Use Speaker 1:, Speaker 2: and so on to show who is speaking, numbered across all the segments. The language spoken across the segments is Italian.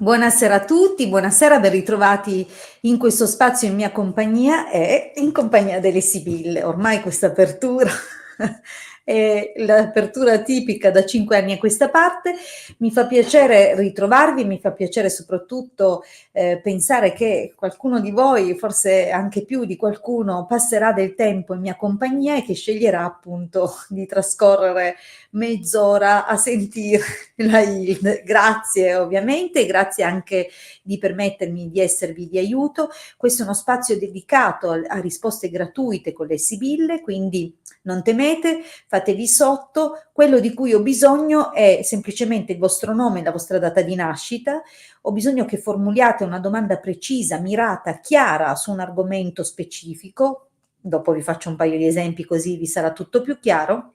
Speaker 1: Buonasera a tutti, buonasera, ben ritrovati in questo spazio in mia compagnia e in compagnia delle Sibille. Ormai questa apertura è l'apertura tipica da 5 anni a questa parte. Mi fa piacere ritrovarvi, mi fa piacere soprattutto pensare che qualcuno di voi, forse anche più di qualcuno, passerà del tempo in mia compagnia e che sceglierà appunto di trascorrere mezz'ora a sentire la Hild. Grazie ovviamente, grazie anche di permettermi di esservi di aiuto. Questo è uno spazio dedicato a risposte gratuite con le Sibille, quindi non temete, fatevi sotto. Quello di cui ho bisogno è semplicemente il vostro nome e la vostra data di nascita. Ho bisogno che formuliate una domanda precisa, mirata, chiara su un argomento specifico. Dopo vi faccio un paio di esempi così vi sarà tutto più chiaro.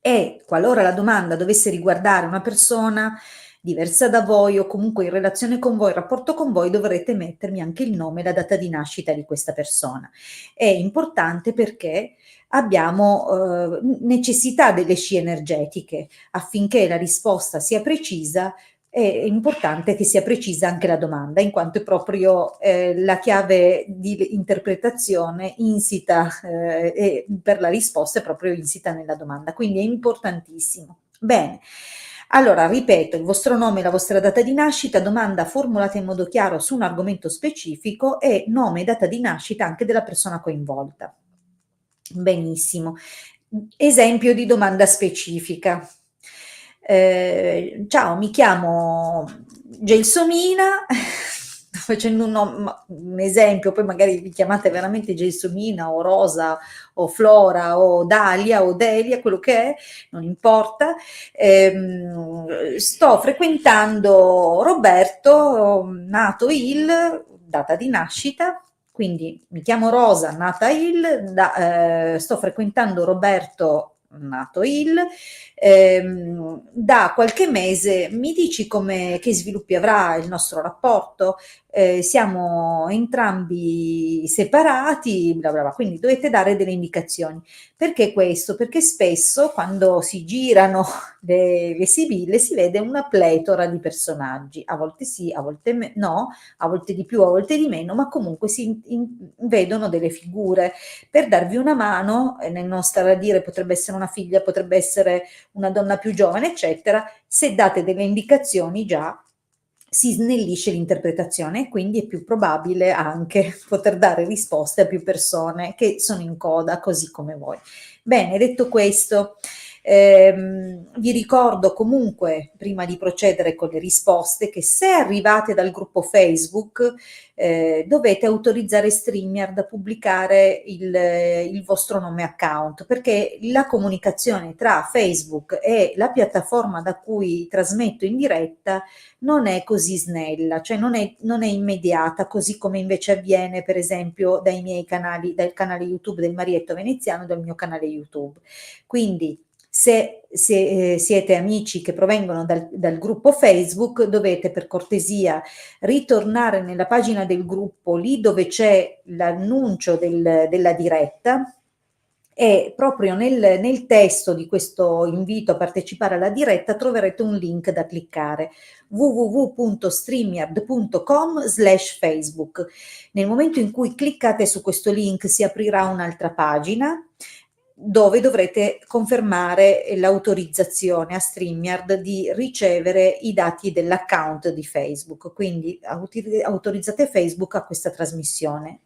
Speaker 1: E qualora la domanda dovesse riguardare una persona diversa da voi o comunque in relazione con voi, in rapporto con voi, dovrete mettermi anche il nome e la data di nascita di questa persona. È importante perché abbiamo necessità delle scie energetiche affinché la risposta sia precisa. È importante che sia precisa anche la domanda, in quanto è proprio la chiave di interpretazione insita e per la risposta è proprio insita nella domanda, quindi è importantissimo. Bene, allora ripeto, il vostro nome e la vostra data di nascita, domanda formulata in modo chiaro su un argomento specifico e nome e data di nascita anche della persona coinvolta. Benissimo. Esempio di domanda specifica. Ciao, mi chiamo Gelsomina, facendo un esempio, poi magari vi chiamate veramente Gelsomina o Rosa o Flora o Dalia o Delia, quello che è, non importa. Sto frequentando Roberto, nato il, data di nascita, quindi mi chiamo Rosa, nata il, sto frequentando Roberto, nato il, da qualche mese. Mi dici che sviluppi avrà il nostro rapporto? Siamo entrambi separati, bla bla bla, quindi dovete dare delle indicazioni. Perché questo? Perché spesso quando si girano le sibille si vede una pletora di personaggi, a volte sì, a volte no, a volte di più, a volte di meno, ma comunque vedono delle figure per darvi una mano, nel non stare a dire potrebbe essere una figlia, potrebbe essere una donna più giovane, eccetera. Se date delle indicazioni già si snellisce l'interpretazione e quindi è più probabile anche poter dare risposte a più persone che sono in coda, così come voi. Bene, detto questo, vi ricordo comunque, prima di procedere con le risposte, che se arrivate dal gruppo Facebook dovete autorizzare StreamYard a pubblicare il vostro nome account, perché la comunicazione tra Facebook e la piattaforma da cui trasmetto in diretta non è così snella, cioè non è immediata, così come invece avviene per esempio dai miei canali, dal canale YouTube del Marietto Veneziano e dal mio canale YouTube. Quindi se siete amici che provengono dal gruppo Facebook, dovete per cortesia ritornare nella pagina del gruppo, lì dove c'è l'annuncio della diretta, e proprio nel testo di questo invito a partecipare alla diretta troverete un link da cliccare: www.streamyard.com/facebook. Nel momento in cui cliccate su questo link si aprirà un'altra pagina dove dovrete confermare l'autorizzazione a StreamYard di ricevere i dati dell'account di Facebook, quindi autorizzate Facebook a questa trasmissione.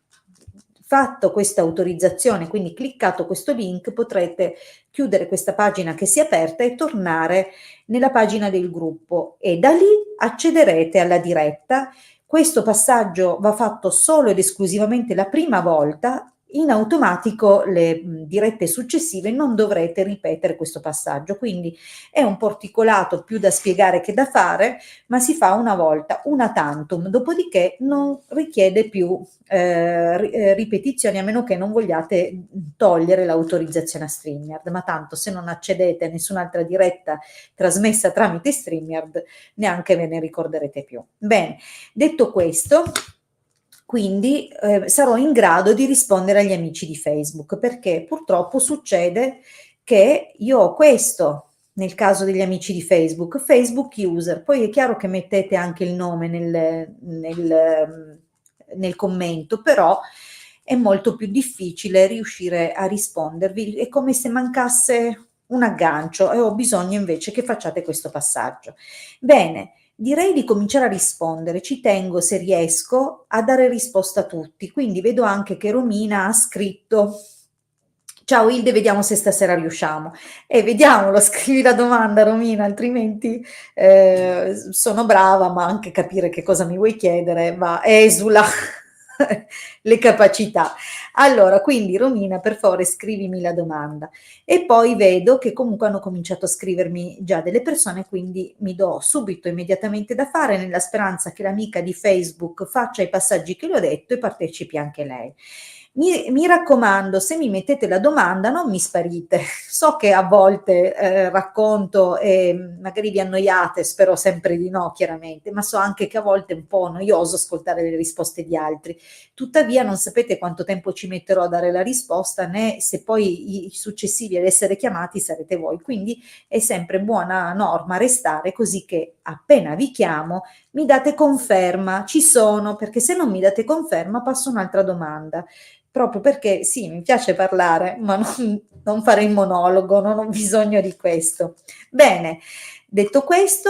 Speaker 1: Fatto questa autorizzazione, quindi cliccato questo link, potrete chiudere questa pagina che si è aperta e tornare nella pagina del gruppo e da lì accederete alla diretta. Questo passaggio va fatto solo ed esclusivamente la prima volta. In automatico le dirette successive non dovrete ripetere questo passaggio, quindi è un porticolato più da spiegare che da fare, ma si fa una volta, una tantum, dopodiché non richiede più ripetizioni, a meno che non vogliate togliere l'autorizzazione a StreamYard, ma tanto se non accedete a nessun'altra diretta trasmessa tramite StreamYard neanche ve ne ricorderete più. Bene, detto questo, quindi sarò in grado di rispondere agli amici di Facebook, perché purtroppo succede che io ho questo nel caso degli amici di Facebook, Facebook user, poi è chiaro che mettete anche il nome nel commento, però è molto più difficile riuscire a rispondervi, è come se mancasse un aggancio e ho bisogno invece che facciate questo passaggio. Bene, direi di cominciare a rispondere, ci tengo se riesco a dare risposta a tutti, quindi vedo anche che Romina ha scritto: ciao Ilde, vediamo se stasera riusciamo. E vediamolo, scrivi la domanda Romina, altrimenti sono brava, ma anche capire che cosa mi vuoi chiedere va esula le capacità. Allora, quindi Romina, per favore scrivimi la domanda. E poi vedo che comunque hanno cominciato a scrivermi già delle persone, quindi mi do subito, immediatamente da fare, nella speranza che l'amica di Facebook faccia i passaggi che le ho detto e partecipi anche lei. Mi raccomando, se mi mettete la domanda non mi sparite. So che a volte racconto e magari vi annoiate, spero sempre di no, chiaramente, ma so anche che a volte è un po' noioso ascoltare le risposte di altri. Tuttavia non sapete quanto tempo ci metterò a dare la risposta, né se poi i successivi ad essere chiamati sarete voi. Quindi è sempre buona norma restare, così che appena vi chiamo mi date conferma, ci sono, perché se non mi date conferma passo un'altra domanda, proprio perché sì, mi piace parlare, ma non fare il monologo, non ho bisogno di questo. Bene, detto questo,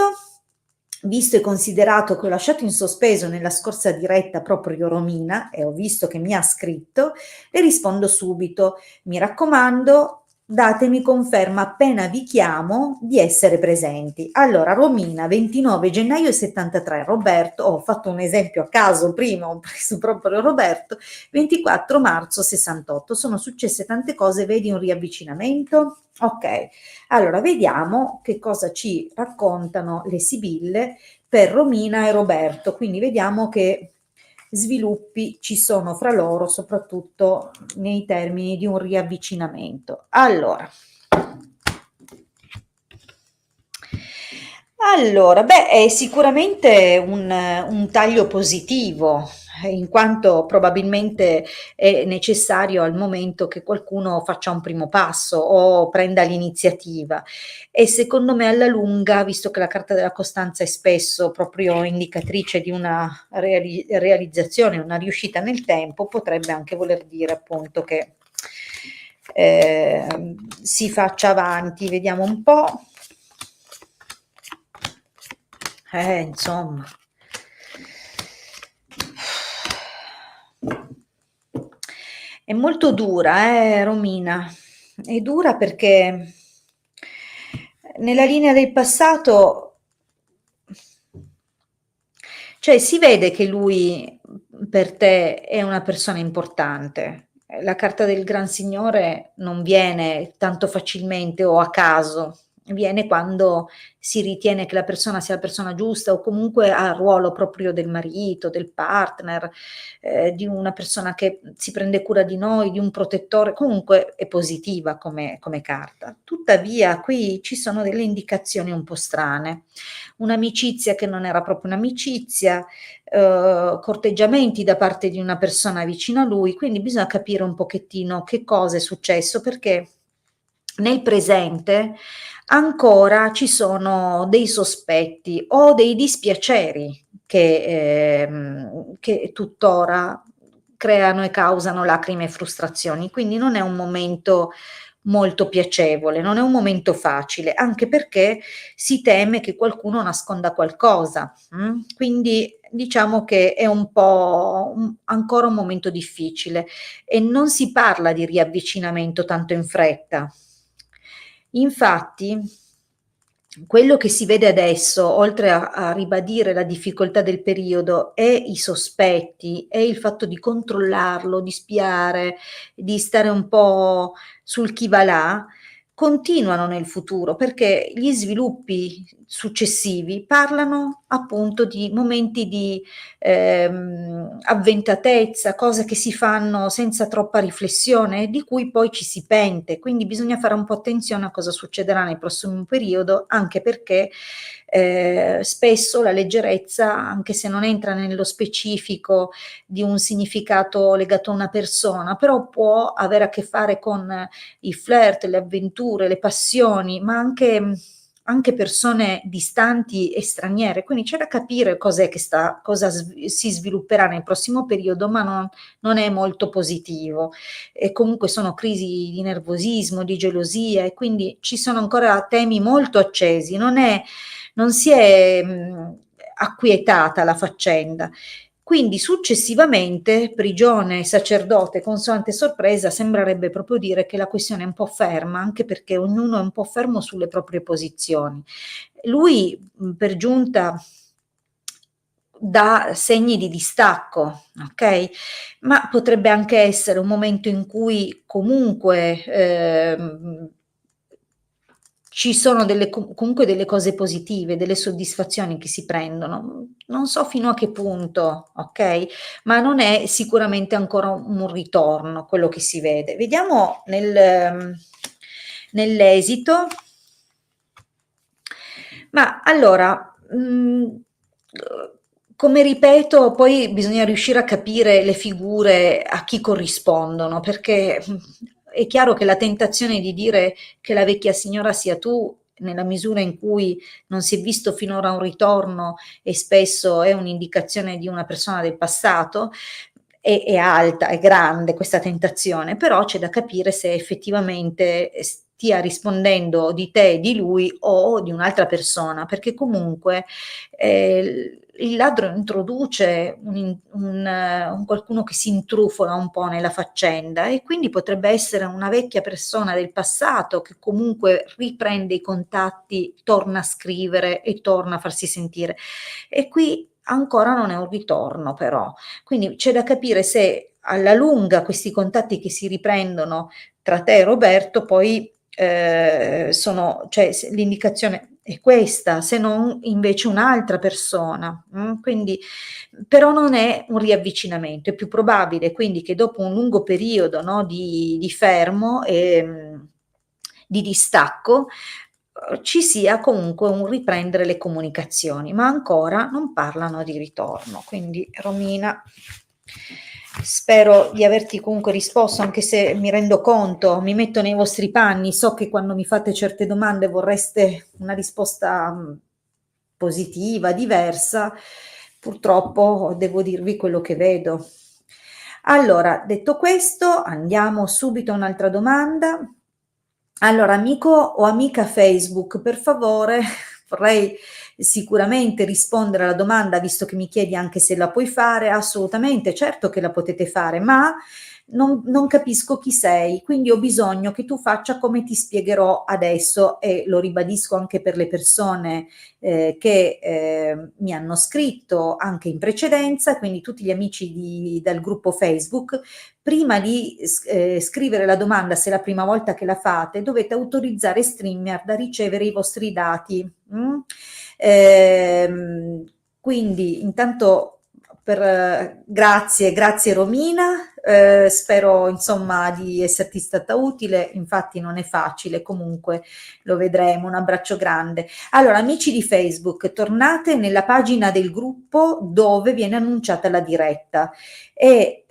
Speaker 1: visto e considerato che ho lasciato in sospeso nella scorsa diretta proprio Romina e ho visto che mi ha scritto, le rispondo subito. Mi raccomando, datemi conferma appena vi chiamo di essere presenti. Allora, Romina, 29 gennaio 73, Roberto, ho fatto un esempio a caso prima, ho preso proprio Roberto, 24 marzo 68. Sono successe tante cose, vedi un riavvicinamento? Ok, allora vediamo che cosa ci raccontano le sibille per Romina e Roberto, quindi vediamo che sviluppi ci sono fra loro, soprattutto nei termini di un riavvicinamento. Allora, beh, è sicuramente un taglio positivo, in quanto probabilmente è necessario al momento che qualcuno faccia un primo passo o prenda l'iniziativa. E secondo me alla lunga, visto che la carta della costanza è spesso proprio indicatrice di una realizzazione, una riuscita nel tempo, potrebbe anche voler dire appunto che si faccia avanti. Vediamo un po'. Insomma. È molto dura, Romina. È dura perché nella linea del passato, cioè si vede che lui per te è una persona importante. La carta del Gran Signore non viene tanto facilmente o a caso, viene quando si ritiene che la persona sia la persona giusta o comunque ha il ruolo proprio del marito, del partner, di una persona che si prende cura di noi, di un protettore, comunque è positiva come carta. Tuttavia qui ci sono delle indicazioni un po' strane, un'amicizia che non era proprio un'amicizia, corteggiamenti da parte di una persona vicino a lui, quindi bisogna capire un pochettino che cosa è successo, perché nel presente ancora ci sono dei sospetti o dei dispiaceri che tuttora creano e causano lacrime e frustrazioni, quindi non è un momento molto piacevole, non è un momento facile, anche perché si teme che qualcuno nasconda qualcosa. Quindi diciamo che è un po' ancora un momento difficile e non si parla di riavvicinamento tanto in fretta. Infatti, quello che si vede adesso, oltre a ribadire la difficoltà del periodo e i sospetti e il fatto di controllarlo, di spiare, di stare un po' sul chi va là, continuano nel futuro perché gli sviluppi successivi parlano appunto di momenti di avventatezza, cose che si fanno senza troppa riflessione e di cui poi ci si pente, quindi bisogna fare un po' attenzione a cosa succederà nel prossimo periodo, anche perché spesso la leggerezza, anche se non entra nello specifico di un significato legato a una persona, però può avere a che fare con i flirt, le avventure, le passioni, ma anche anche persone distanti e straniere, quindi c'è da capire cos'è che cosa si svilupperà nel prossimo periodo, ma non è molto positivo. E comunque sono crisi di nervosismo, di gelosia, e quindi ci sono ancora temi molto accesi, non si è acquietata la faccenda. Quindi successivamente prigione, sacerdote, consolante sorpresa sembrerebbe proprio dire che la questione è un po' ferma, anche perché ognuno è un po' fermo sulle proprie posizioni. Lui per giunta dà segni di distacco, ok? Ma potrebbe anche essere un momento in cui comunque ci sono comunque delle cose positive, delle soddisfazioni che si prendono. Non so fino a che punto, ok? Ma non è sicuramente ancora un ritorno quello che si vede. Vediamo nell'esito. Ma allora, come ripeto, poi bisogna riuscire a capire le figure a chi corrispondono, perché è chiaro che la tentazione di dire che la vecchia signora sia tu, nella misura in cui non si è visto finora un ritorno e spesso è un'indicazione di una persona del passato, è alta, è grande questa tentazione, però c'è da capire se effettivamente stia rispondendo di te, di lui o di un'altra persona, perché comunque il ladro introduce un qualcuno che si intrufola un po' nella faccenda, e quindi potrebbe essere una vecchia persona del passato che comunque riprende i contatti, torna a scrivere e torna a farsi sentire. E qui ancora non è un ritorno, però. Quindi c'è da capire se alla lunga questi contatti che si riprendono tra te e Roberto poi cioè l'indicazione è questa, se non invece un'altra persona. Quindi, però non è un riavvicinamento, è più probabile quindi che dopo un lungo periodo, no, di fermo e di distacco, ci sia comunque un riprendere le comunicazioni, ma ancora non parlano di ritorno. Quindi Romina, spero di averti comunque risposto, anche se mi rendo conto, mi metto nei vostri panni, so che quando mi fate certe domande vorreste una risposta positiva, diversa, purtroppo devo dirvi quello che vedo. Allora, detto questo, andiamo subito a un'altra domanda. Allora, amico o amica Facebook, per favore, vorrei sicuramente rispondere alla domanda, visto che mi chiedi anche se la puoi fare. Assolutamente, certo che la potete fare, ma non capisco chi sei, quindi ho bisogno che tu faccia come ti spiegherò adesso, e lo ribadisco anche per le persone che mi hanno scritto anche in precedenza, quindi tutti gli amici dal gruppo Facebook. Prima di scrivere la domanda, se è la prima volta che la fate, dovete autorizzare StreamYard a ricevere i vostri dati. Quindi intanto grazie Romina, spero insomma di esserti stata utile, infatti non è facile, comunque lo vedremo. Un abbraccio grande. Allora, amici di Facebook, tornate nella pagina del gruppo dove viene annunciata la diretta, e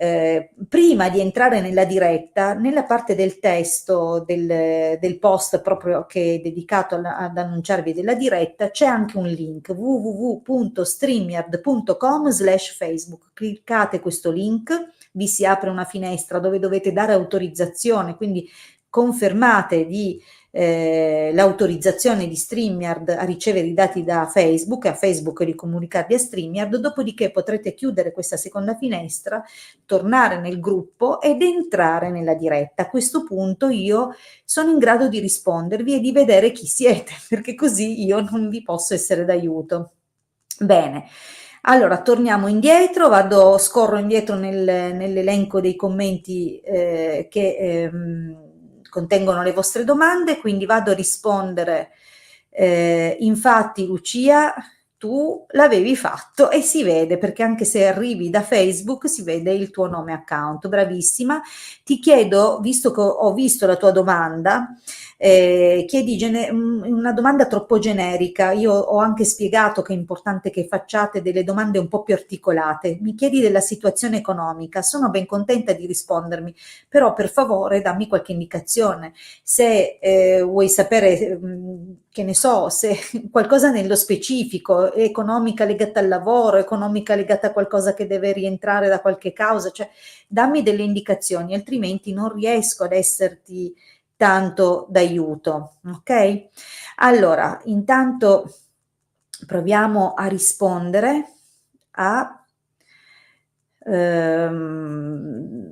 Speaker 1: prima di entrare nella diretta, nella parte del testo del post proprio che è dedicato ad annunciarvi della diretta, c'è anche un link: www.streamyard.com/Facebook. Cliccate questo link, vi si apre una finestra dove dovete dare autorizzazione, quindi confermate l'autorizzazione di StreamYard a ricevere i dati da Facebook, e a Facebook di comunicarli a StreamYard. Dopodiché potrete chiudere questa seconda finestra, tornare nel gruppo ed entrare nella diretta. A questo punto io sono in grado di rispondervi e di vedere chi siete, perché così io non vi posso essere d'aiuto. Bene. Allora, torniamo indietro, scorro indietro nell'elenco dei commenti che contengono le vostre domande, quindi vado a rispondere. Infatti, Lucia, tu l'avevi fatto e si vede, perché anche se arrivi da Facebook si vede il tuo nome account. Bravissima. Ti chiedo, visto che ho visto la tua domanda, chiedi una domanda troppo generica. Io ho anche spiegato che è importante che facciate delle domande un po' più articolate. Mi chiedi della situazione economica, sono ben contenta di rispondermi, però per favore dammi qualche indicazione. Se vuoi sapere che ne so, se qualcosa nello specifico, economica legata al lavoro, economica legata a qualcosa che deve rientrare da qualche causa, cioè dammi delle indicazioni, altrimenti non riesco ad esserti tanto d'aiuto, ok? Allora, intanto proviamo a rispondere a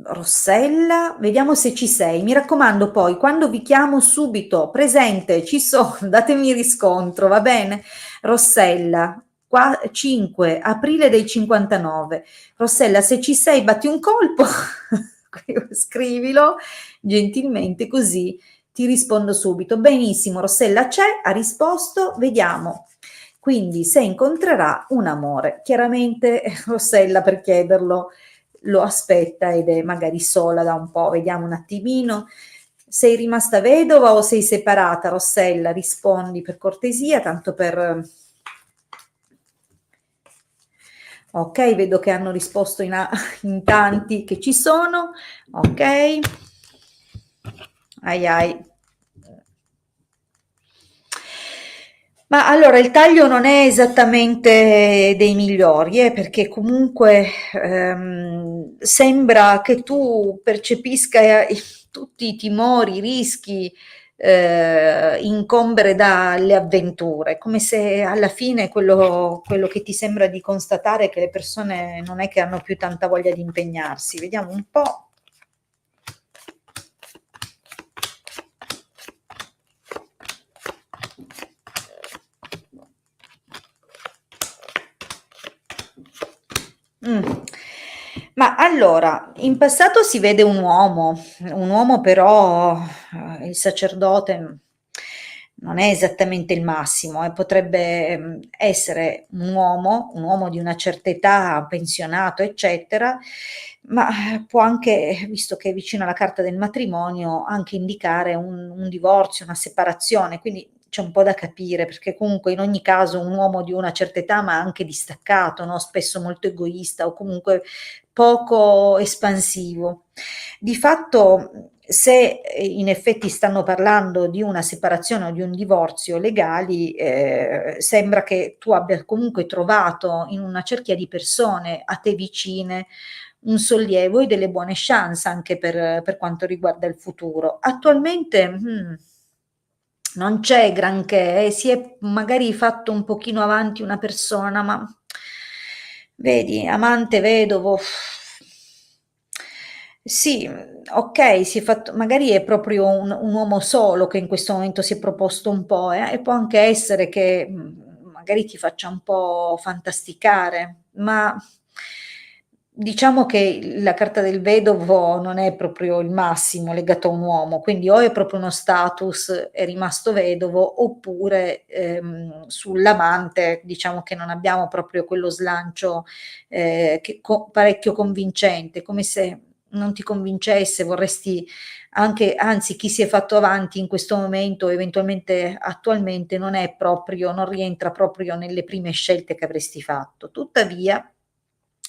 Speaker 1: Rossella, vediamo se ci sei. Mi raccomando poi, quando vi chiamo subito, presente, ci sono, datemi riscontro, va bene? Rossella, qua 5 aprile del 59. Rossella, se ci sei, batti un colpo, scrivilo gentilmente così ti rispondo subito. Benissimo, Rossella c'è, ha risposto, vediamo. Quindi se incontrerà un amore, chiaramente Rossella per chiederlo lo aspetta ed è magari sola da un po', vediamo un attimino. Sei rimasta vedova o sei separata, Rossella? Rispondi per cortesia, tanto per... Ok, vedo che hanno risposto in tanti che ci sono, ok. Ai ai. Ma allora il taglio non è esattamente dei migliori, perché comunque sembra che tu percepisca tutti i timori, i rischi, incombere dalle avventure, come se alla fine quello che ti sembra di constatare è che le persone non è che hanno più tanta voglia di impegnarsi. Vediamo un po'. Ma allora, in passato si vede un uomo però, il sacerdote non è esattamente il massimo, potrebbe essere un uomo di una certa età, pensionato, eccetera, ma può anche, visto che è vicino alla carta del matrimonio, anche indicare un divorzio, una separazione, quindi c'è un po' da capire, perché comunque in ogni caso un uomo di una certa età, ma anche distaccato, no? Spesso molto egoista o comunque poco espansivo. Di fatto, se in effetti stanno parlando di una separazione o di un divorzio legali, sembra che tu abbia comunque trovato in una cerchia di persone a te vicine un sollievo e delle buone chance anche per quanto riguarda il futuro. Attualmente non c'è granché, si è magari fatto un pochino avanti una persona, ma vedi, amante vedovo. Sì, ok, si è fatto, magari è proprio un uomo solo che in questo momento si è proposto un po', e può anche essere che magari ti faccia un po' fantasticare, ma diciamo che la carta del vedovo non è proprio il massimo legato a un uomo, quindi o è proprio uno status, è rimasto vedovo, oppure sull'amante diciamo che non abbiamo proprio quello slancio parecchio convincente, come se non ti convincesse, vorresti anche, anzi chi si è fatto avanti in questo momento, eventualmente attualmente, non è proprio, non rientra proprio nelle prime scelte che avresti fatto. Tuttavia,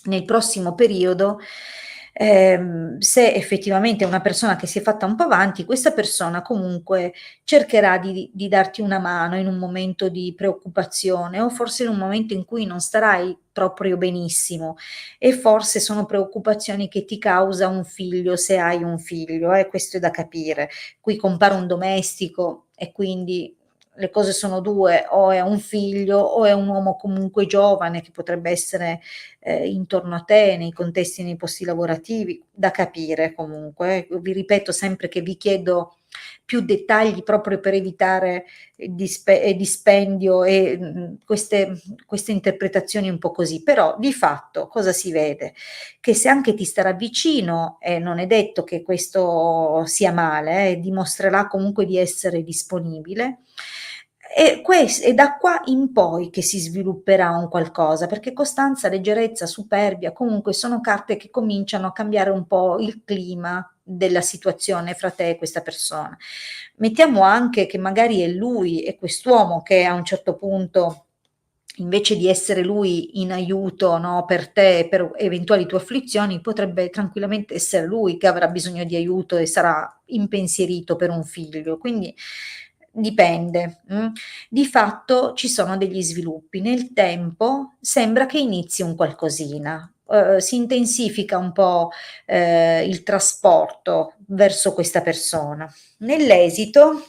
Speaker 1: nel prossimo periodo, se effettivamente è una persona che si è fatta un po' avanti, questa persona comunque cercherà di darti una mano in un momento di preoccupazione o forse in un momento in cui non starai proprio benissimo e forse sono preoccupazioni che ti causa un figlio, se hai un figlio, questo è da capire. Qui compare un domestico e quindi le cose sono due, o è un figlio o è un uomo comunque giovane che potrebbe essere intorno a te, nei contesti, nei posti lavorativi, da capire comunque. Vi ripeto sempre che vi chiedo più dettagli proprio per evitare dispendio e queste interpretazioni un po' così, però di fatto cosa si vede? Che se anche ti starà vicino, non è detto che questo sia male, dimostrerà comunque di essere disponibile. È da qua in poi che si svilupperà un qualcosa, perché costanza, leggerezza, superbia, comunque sono carte che cominciano a cambiare un po' il clima della situazione fra te e questa persona. Mettiamo anche che magari è lui, è quest'uomo che a un certo punto, invece di essere lui in aiuto, no, per te e per eventuali tue afflizioni, potrebbe tranquillamente essere lui che avrà bisogno di aiuto e sarà impensierito per un figlio. Quindi dipende. Di fatto ci sono degli sviluppi. Nel tempo sembra che inizi un qualcosina, si intensifica un po', il trasporto verso questa persona. Nell'esito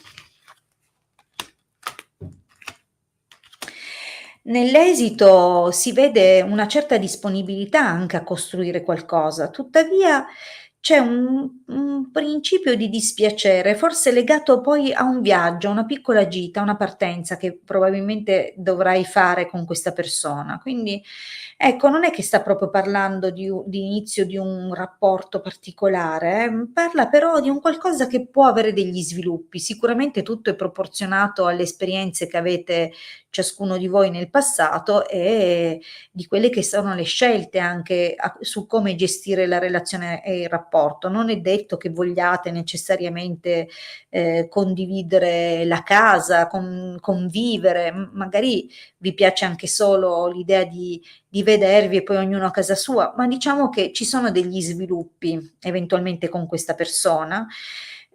Speaker 1: Nell'esito si vede una certa disponibilità anche a costruire qualcosa, tuttavia c'è un principio di dispiacere, forse legato poi a un viaggio, a una piccola gita, a una partenza che probabilmente dovrai fare con questa persona. Quindi ecco, non è che sta proprio parlando di inizio di un rapporto particolare, parla però di un qualcosa che può avere degli sviluppi. Sicuramente tutto è proporzionato alle esperienze che avete ciascuno di voi nel passato e di quelle che sono le scelte anche su come gestire la relazione e il rapporto. Non è detto che vogliate necessariamente condividere la casa, convivere, magari vi piace anche solo l'idea di vedervi e poi ognuno a casa sua, ma diciamo che ci sono degli sviluppi eventualmente con questa persona.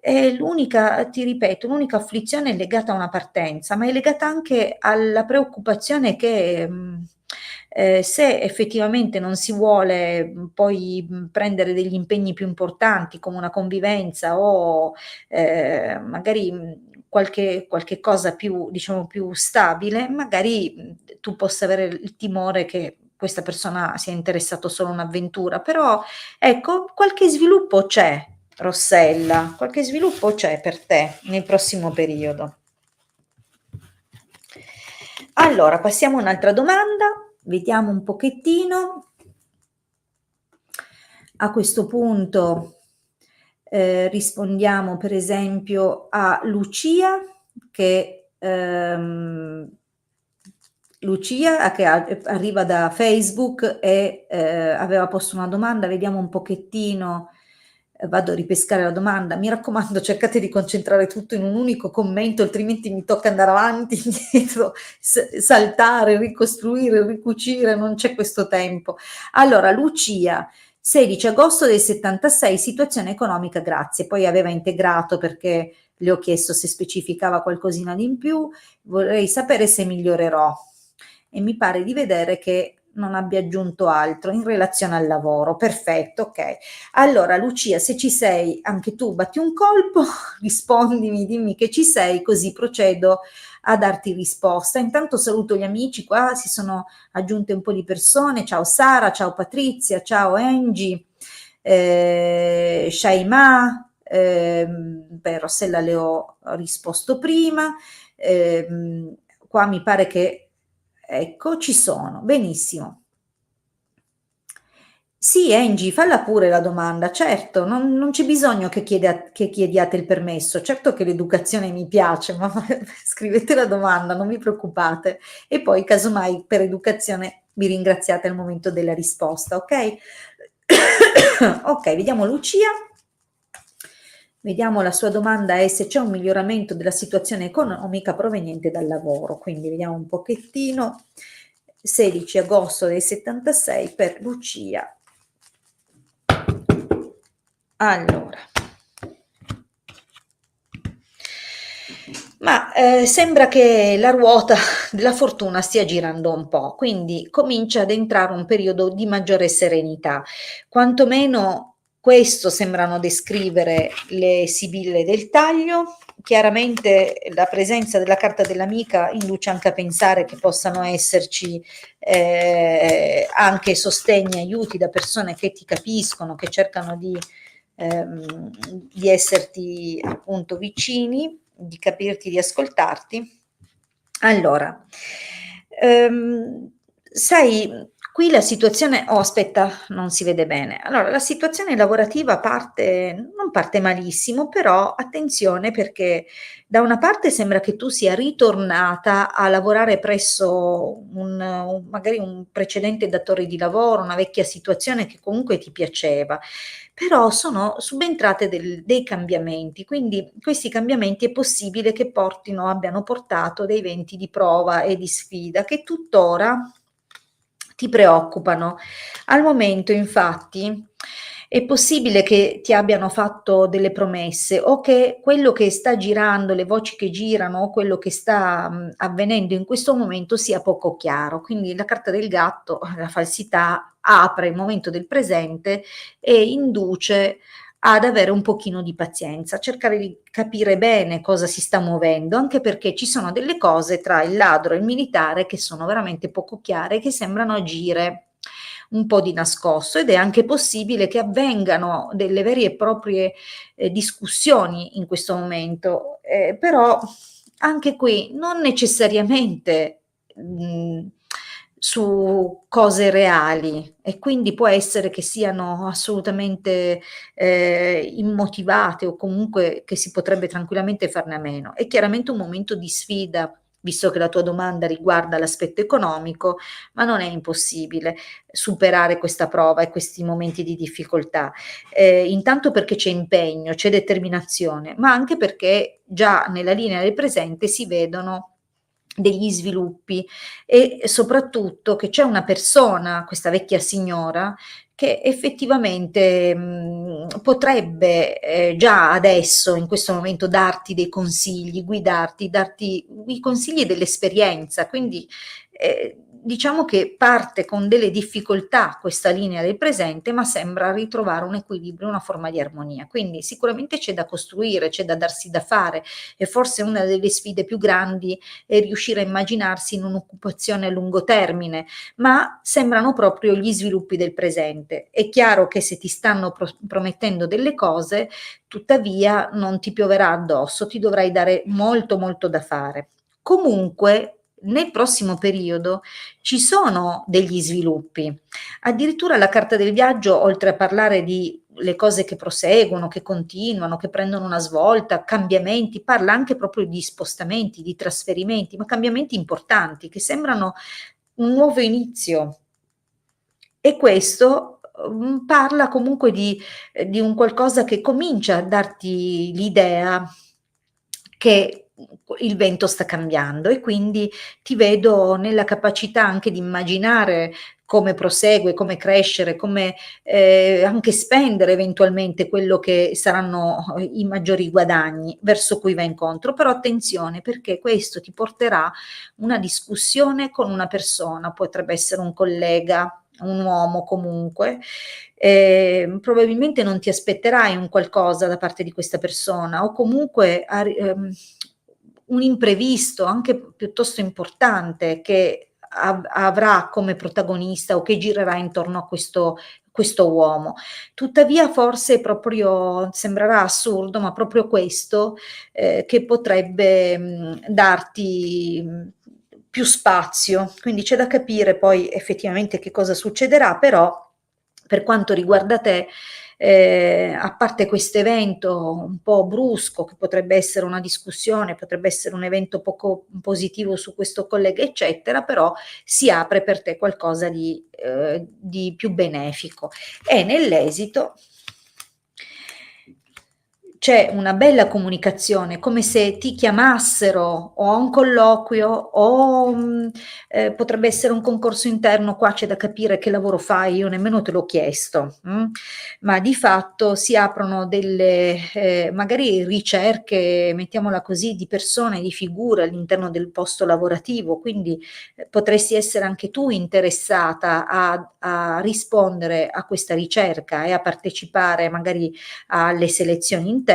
Speaker 1: E l'unica, ti ripeto, l'unica afflizione è legata a una partenza, ma è legata anche alla preoccupazione che se effettivamente non si vuole poi prendere degli impegni più importanti come una convivenza o magari qualche cosa più, diciamo, più stabile, magari tu possa avere il timore che questa persona sia interessato solo a un'avventura, però ecco, qualche sviluppo c'è, Rossella, qualche sviluppo c'è per te nel prossimo periodo. Allora, passiamo a un'altra domanda, vediamo un pochettino. A questo punto rispondiamo per esempio a Lucia che arriva da Facebook e aveva posto una domanda, vediamo un pochettino, vado a ripescare la domanda, mi raccomando cercate di concentrare tutto in un unico commento, altrimenti mi tocca andare avanti, indietro, saltare, ricostruire, ricucire, non c'è questo tempo. Allora, Lucia, 16 agosto del 76, situazione economica, grazie. Poi aveva integrato perché le ho chiesto se specificava qualcosina di in più, vorrei sapere se migliorerò e mi pare di vedere che non abbia aggiunto altro in relazione al lavoro. Perfetto, ok. Allora Lucia, se ci sei anche tu, batti un colpo, rispondimi, dimmi che ci sei, così procedo a darti risposta. Intanto saluto gli amici, qua si sono aggiunte un po' di persone. Ciao Sara, ciao Patrizia, ciao Angie, Shaima, beh, Rossella le ho risposto prima, qua mi pare che ecco ci sono, benissimo. Sì, Angie, falla pure la domanda, certo, non c'è bisogno che chiediate il permesso, certo che l'educazione mi piace, ma scrivete la domanda, non vi preoccupate, e poi casomai per educazione mi ringraziate al momento della risposta, ok? Ok, vediamo Lucia. Vediamo la sua domanda è se c'è un miglioramento della situazione economica proveniente dal lavoro, quindi vediamo un pochettino. 16 agosto del 76 per Lucia. Allora, ma sembra che la ruota della fortuna stia girando un po', quindi comincia ad entrare un periodo di maggiore serenità, quantomeno questo sembrano descrivere le sibille del taglio. Chiaramente la presenza della carta dell'amica induce anche a pensare che possano esserci anche sostegni, aiuti da persone che ti capiscono, che cercano di esserti appunto vicini, di capirti, di ascoltarti. Allora, sai, qui la situazione, oh aspetta, non si vede bene. Allora, la situazione lavorativa non parte malissimo, però attenzione perché da una parte sembra che tu sia ritornata a lavorare presso magari un precedente datore di lavoro, una vecchia situazione che comunque ti piaceva, però sono subentrate dei cambiamenti, quindi questi cambiamenti è possibile che abbiano portato dei venti di prova e di sfida che tuttora ti preoccupano. Al momento, infatti, È possibile che ti abbiano fatto delle promesse o che quello che sta girando, le voci che girano o quello che sta, avvenendo in questo momento sia poco chiaro. Quindi la carta del gatto, la falsità, apre il momento del presente e induce ad avere un pochino di pazienza, cercare di capire bene cosa si sta muovendo, anche perché ci sono delle cose tra il ladro e il militare che sono veramente poco chiare, che sembrano agire un po' di nascosto, ed è anche possibile che avvengano delle vere e proprie discussioni in questo momento, però anche qui non necessariamente su cose reali, e quindi può essere che siano assolutamente immotivate, o comunque che si potrebbe tranquillamente farne a meno. È chiaramente un momento di sfida, visto che la tua domanda riguarda l'aspetto economico, ma non è impossibile superare questa prova e questi momenti di difficoltà. Intanto perché c'è impegno, c'è determinazione, ma anche perché già nella linea del presente si vedono degli sviluppi, e soprattutto che c'è una persona, questa vecchia signora, che effettivamente potrebbe già adesso, in questo momento, darti dei consigli, guidarti, darti i consigli dell'esperienza. Quindi diciamo che parte con delle difficoltà questa linea del presente, ma sembra ritrovare un equilibrio, una forma di armonia. Quindi sicuramente c'è da costruire, c'è da darsi da fare, e forse una delle sfide più grandi è riuscire a immaginarsi in un'occupazione a lungo termine, ma sembrano proprio gli sviluppi del presente. È chiaro che se ti stanno promettendo delle cose, tuttavia non ti pioverà addosso, ti dovrai dare molto molto da fare. Comunque, nel prossimo periodo ci sono degli sviluppi. Addirittura la carta del viaggio, oltre a parlare di le cose che proseguono, che continuano, che prendono una svolta, cambiamenti, parla anche proprio di spostamenti, di trasferimenti, ma cambiamenti importanti che sembrano un nuovo inizio. E questo parla comunque di un qualcosa che comincia a darti l'idea che il vento sta cambiando, e quindi ti vedo nella capacità anche di immaginare come prosegue, come crescere, come anche spendere eventualmente quello che saranno i maggiori guadagni verso cui vai incontro. Però attenzione, perché questo ti porterà una discussione con una persona, potrebbe essere un collega, un uomo comunque. Probabilmente non ti aspetterai un qualcosa da parte di questa persona, o comunque un imprevisto anche piuttosto importante che avrà come protagonista, o che girerà intorno a questo uomo. Tuttavia forse proprio, sembrerà assurdo, ma proprio questo che potrebbe darti più spazio. Quindi c'è da capire poi effettivamente che cosa succederà, però per quanto riguarda te, a parte questo evento un po' brusco, che potrebbe essere una discussione, potrebbe essere un evento poco positivo su questo collega, eccetera, però si apre per te qualcosa di più benefico. E nell'esito c'è una bella comunicazione, come se ti chiamassero o a un colloquio o potrebbe essere un concorso interno. Qua c'è da capire che lavoro fai, io nemmeno te l'ho chiesto, ma di fatto si aprono delle magari ricerche, mettiamola così, di persone, di figure all'interno del posto lavorativo, quindi potresti essere anche tu interessata a rispondere a questa ricerca e a partecipare magari alle selezioni interne.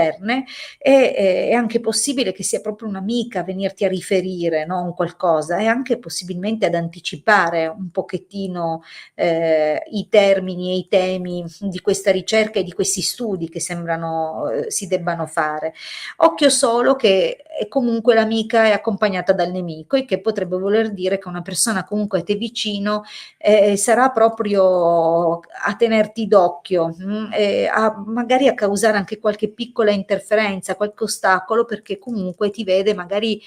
Speaker 1: È anche possibile che sia proprio un'amica a venirti a riferire, no, un qualcosa, e anche possibilmente ad anticipare un pochettino i termini e i temi di questa ricerca e di questi studi che sembrano si debbano fare. Occhio solo che comunque l'amica è accompagnata dal nemico, il che potrebbe voler dire che una persona comunque a te vicino sarà proprio a tenerti d'occhio, magari a causare anche qualche piccola interferenza, qualche ostacolo, perché comunque ti vede magari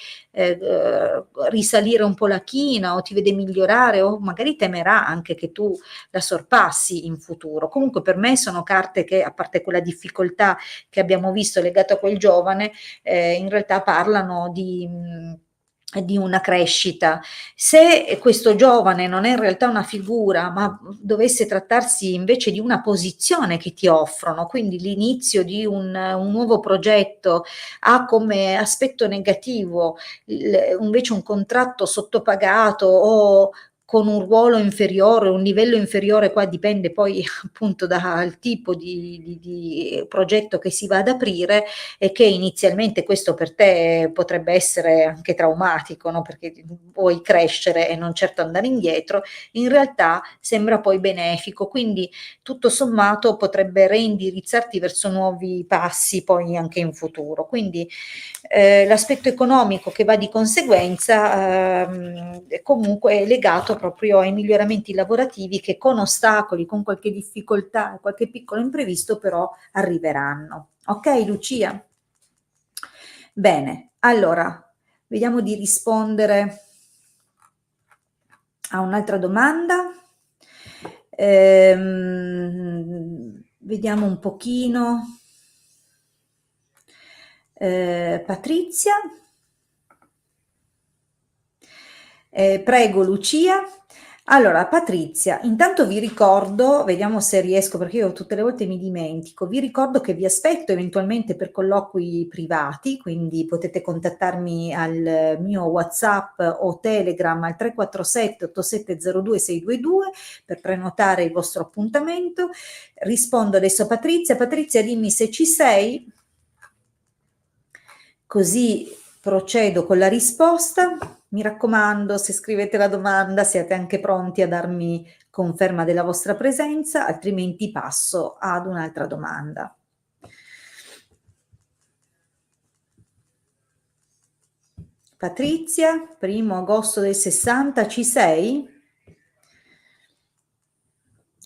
Speaker 1: risalire un po' la china, o ti vede migliorare, o magari temerà anche che tu la sorpassi in futuro. Comunque per me sono carte che, a parte quella difficoltà che abbiamo visto legata a quel giovane, in realtà parlano di una crescita. Se questo giovane non è in realtà una figura, ma dovesse trattarsi invece di una posizione che ti offrono, quindi l'inizio di un nuovo progetto ha come aspetto negativo invece un contratto sottopagato o con un ruolo inferiore, un livello inferiore, qua dipende poi appunto dal tipo di progetto che si va ad aprire, e che inizialmente questo per te potrebbe essere anche traumatico, no? Perché vuoi crescere e non certo andare indietro, in realtà sembra poi benefico, quindi tutto sommato potrebbe reindirizzarti verso nuovi passi poi anche in futuro. Quindi l'aspetto economico che va di conseguenza comunque è legato proprio ai miglioramenti lavorativi che con ostacoli, con qualche difficoltà, qualche piccolo imprevisto però arriveranno. Ok Lucia? Bene, allora vediamo di rispondere a un'altra domanda. Vediamo un pochino. Patrizia. Prego Lucia. Allora, Patrizia, intanto vi ricordo, vediamo se riesco, perché io tutte le volte mi dimentico, vi ricordo che vi aspetto eventualmente per colloqui privati, quindi potete contattarmi al mio WhatsApp o Telegram al 347 8702 622 per prenotare il vostro appuntamento. Rispondo adesso a Patrizia. Patrizia, dimmi se ci sei, così procedo con la risposta. Mi raccomando, se scrivete la domanda siate anche pronti a darmi conferma della vostra presenza, altrimenti passo ad un'altra domanda. Patrizia, 1° agosto del 60, ci sei?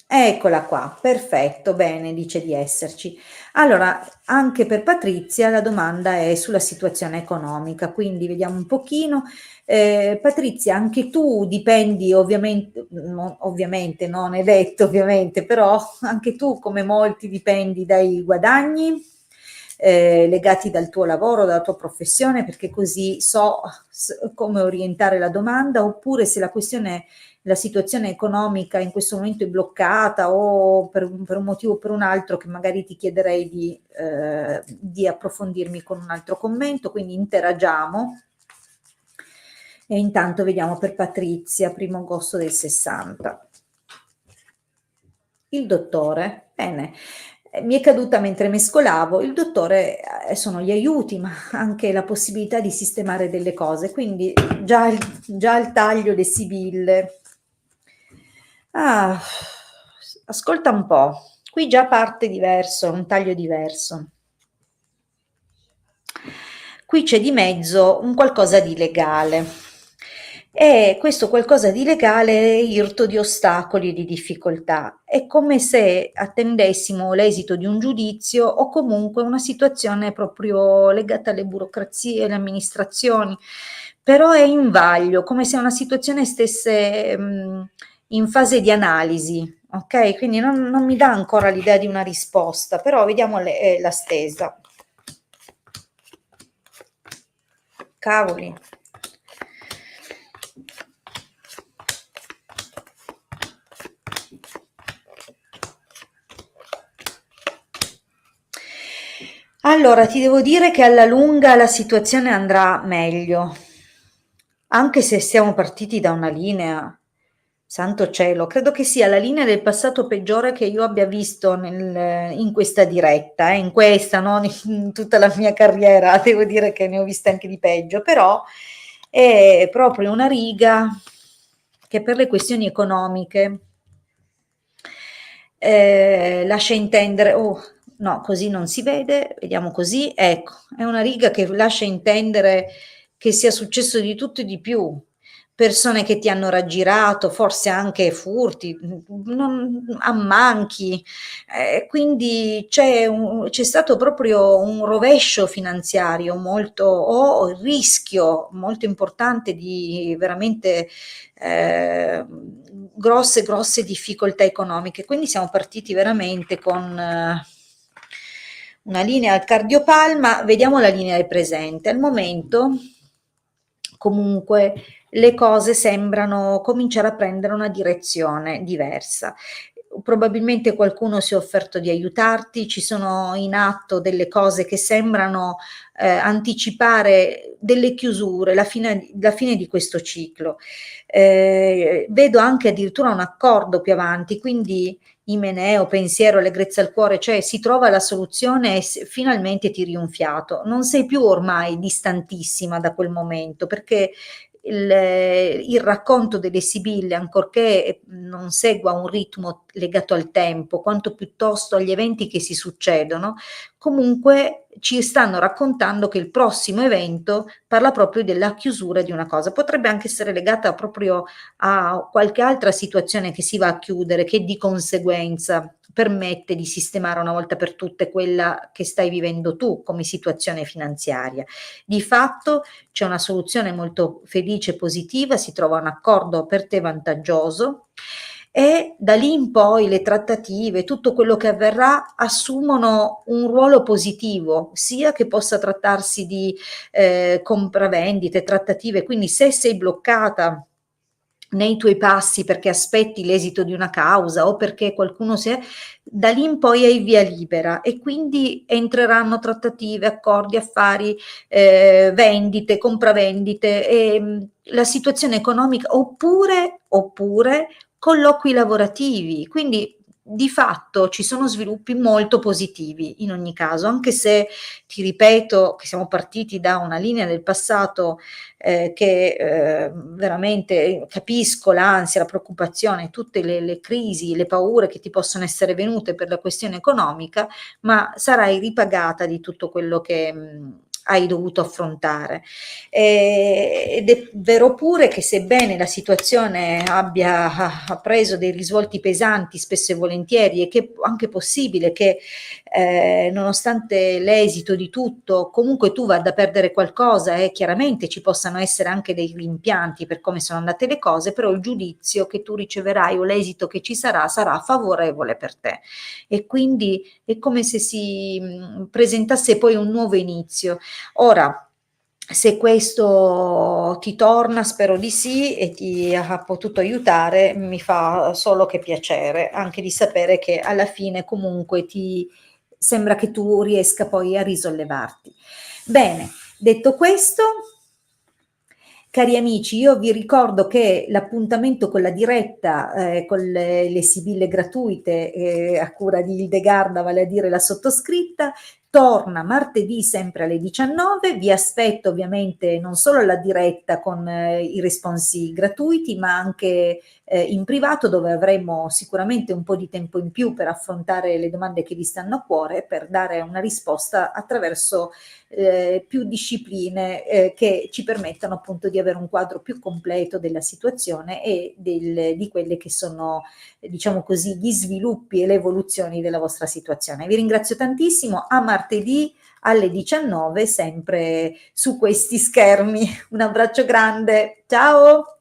Speaker 1: Eccola qua, perfetto, bene, dice di esserci. Allora, anche per Patrizia la domanda è sulla situazione economica, quindi vediamo un pochino. Patrizia, anche tu dipendi ovviamente, non è detto ovviamente, però anche tu come molti dipendi dai guadagni legati dal tuo lavoro, dalla tua professione, perché così so come orientare la domanda, oppure se la situazione economica in questo momento è bloccata o per un motivo o per un altro, che magari ti chiederei di approfondirmi con un altro commento, quindi interagiamo. E intanto vediamo per Patrizia, 1° agosto del 60. Il dottore, bene, mi è caduta mentre mescolavo, il dottore sono gli aiuti, ma anche la possibilità di sistemare delle cose, quindi già il taglio le sibille. Ah, ascolta un po', qui già parte diverso, un taglio diverso. Qui c'è di mezzo un qualcosa di legale e questo qualcosa di legale è irto di ostacoli e di difficoltà. È come se attendessimo l'esito di un giudizio o comunque una situazione proprio legata alle burocrazie e alle amministrazioni, però è in vaglio, come se una situazione stesse in fase di analisi, ok? Quindi non mi dà ancora l'idea di una risposta, però vediamo la stesa. Cavoli. Allora, ti devo dire che alla lunga la situazione andrà meglio, anche se siamo partiti da una linea, santo cielo, credo che sia la linea del passato peggiore che io abbia visto in questa diretta, in questa, non in tutta la mia carriera, devo dire che ne ho viste anche di peggio, però è proprio una riga che per le questioni economiche lascia intendere, oh no, così non si vede, vediamo così, ecco, è una riga che lascia intendere che sia successo di tutto e di più, persone che ti hanno raggirato, forse anche furti, ammanchi, quindi c'è stato proprio un rovescio finanziario molto, o il rischio molto importante di veramente grosse difficoltà economiche. Quindi siamo partiti veramente con una linea al cardiopalma, vediamo la linea del presente. Al momento comunque le cose sembrano cominciare a prendere una direzione diversa. Probabilmente qualcuno si è offerto di aiutarti, ci sono in atto delle cose che sembrano anticipare delle chiusure, la fine di questo ciclo. Vedo anche addirittura un accordo più avanti, quindi imeneo, pensiero, allegrezza al cuore, cioè si trova la soluzione e finalmente tiri un fiato. Non sei più ormai distantissima da quel momento, perché il racconto delle Sibille, ancorché non segua un ritmo legato al tempo, quanto piuttosto agli eventi che si succedono, comunque ci stanno raccontando che il prossimo evento parla proprio della chiusura di una cosa. Potrebbe anche essere legata proprio a qualche altra situazione che si va a chiudere, che di conseguenza permette di sistemare una volta per tutte quella che stai vivendo tu come situazione finanziaria. Di fatto c'è una soluzione molto felice e positiva, si trova un accordo per te vantaggioso e da lì in poi le trattative, tutto quello che avverrà assumono un ruolo positivo, sia che possa trattarsi di compravendite, trattative, quindi se sei bloccata nei tuoi passi perché aspetti l'esito di una causa o perché qualcuno si è, da lì in poi hai via libera e quindi entreranno trattative, accordi, affari, vendite, compravendite e la situazione economica oppure colloqui lavorativi. Quindi di fatto ci sono sviluppi molto positivi in ogni caso, anche se ti ripeto che siamo partiti da una linea del passato che veramente capisco l'ansia, la preoccupazione, tutte le crisi, le paure che ti possono essere venute per la questione economica, ma sarai ripagata di tutto quello che hai dovuto affrontare. Ed è vero pure che sebbene la situazione ha preso dei risvolti pesanti spesso e volentieri e che è anche possibile che nonostante l'esito di tutto comunque tu vada a perdere qualcosa e chiaramente ci possano essere anche dei rimpianti per come sono andate le cose, però il giudizio che tu riceverai o l'esito che ci sarà favorevole per te e quindi è come se si presentasse poi un nuovo inizio. Ora, se questo ti torna, spero di sì, e ti ha potuto aiutare, mi fa solo che piacere, anche di sapere che alla fine comunque ti sembra che tu riesca poi a risollevarti. Bene, detto questo, cari amici, io vi ricordo che l'appuntamento con la diretta, con le sibille gratuite a cura di Hildegarda, vale a dire la sottoscritta, torna martedì sempre alle 19. Vi aspetto ovviamente non solo alla diretta con i responsi gratuiti, ma anche in privato dove avremo sicuramente un po' di tempo in più per affrontare le domande che vi stanno a cuore, per dare una risposta attraverso più discipline che ci permettano appunto di avere un quadro più completo della situazione e di quelle che sono, diciamo così, gli sviluppi e le evoluzioni della vostra situazione. Vi ringrazio tantissimo, a martedì alle 19 sempre su questi schermi. Un abbraccio grande, ciao!